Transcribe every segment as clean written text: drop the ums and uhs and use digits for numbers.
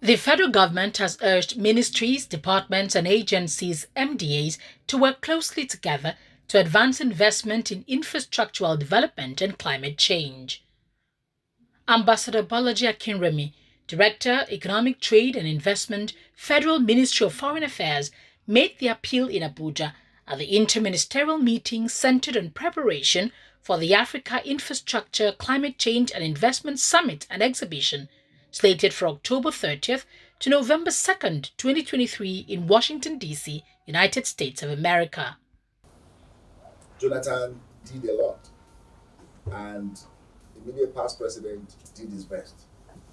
The federal government has urged ministries, departments, and agencies, MDAs, to work closely together to advance investment in infrastructural development and climate change. Ambassador Balaji Akinremi, Director, Economic Trade and Investment, Federal Ministry of Foreign Affairs, made the appeal in Abuja at the interministerial meeting centered on preparation for the Africa Infrastructure, Climate Change and Investment Summit and Exhibition, slated for October 30th to November 2nd, 2023 in Washington, D.C., United States of America. Jonathan did a lot, and the immediate past president did his best.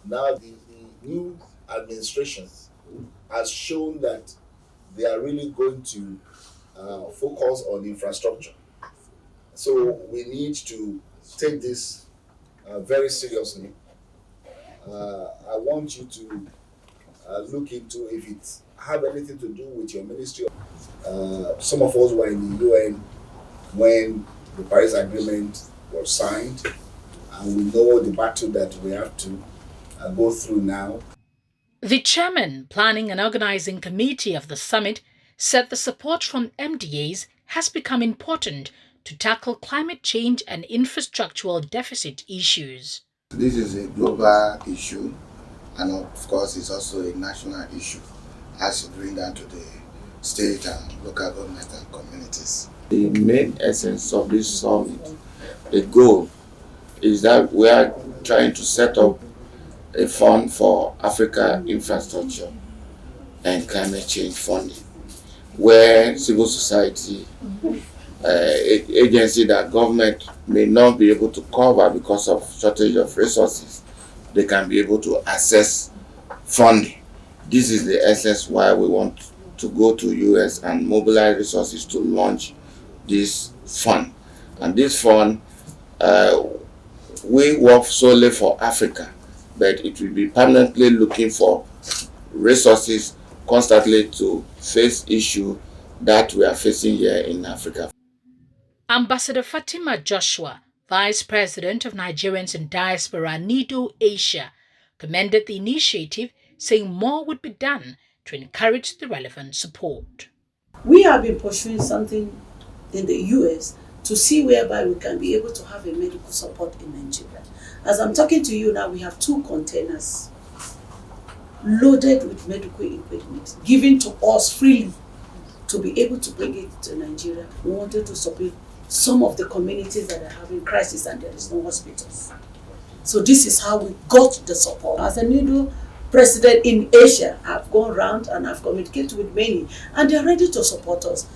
Now the new administration has shown that they are really going to focus on infrastructure. So we need to take this very seriously. I want you to look into if it have anything to do with your ministry. Some of us were in the UN when the Paris Agreement was signed, and we know the battle that we have to go through now. The chairman, planning and organizing committee of the summit said the support from MDAs has become important to tackle climate change and infrastructural deficit issues. This is a global issue, and of course it's also a national issue as you bring down to the state and local government and communities. The main essence of this summit, the goal, is that we are trying to set up a fund for Africa infrastructure and climate change funding, where civil society, agency that government may not be able to cover because of shortage of resources, they can be able to access funding. This is the essence why we want to go to US and mobilize resources to launch this fund. And this fund, we work solely for Africa, but it will be permanently looking for resources constantly to face issues that we are facing here in Africa. Ambassador Fatima Joshua, Vice President of Nigerians in Diaspora NIDO Asia, commended the initiative, saying more would be done to encourage the relevant support. We have been pursuing something in the US to see whereby we can be able to have a medical support in Nigeria. As I'm talking to you now, we have 2 containers loaded with medical equipment given to us freely to be able to bring it to Nigeria. We wanted to support some of the communities that are having crisis and there is no hospitals. So this is how we got the support. As a NIDO president in Asia, I've gone around and I've communicated with many and they're ready to support us.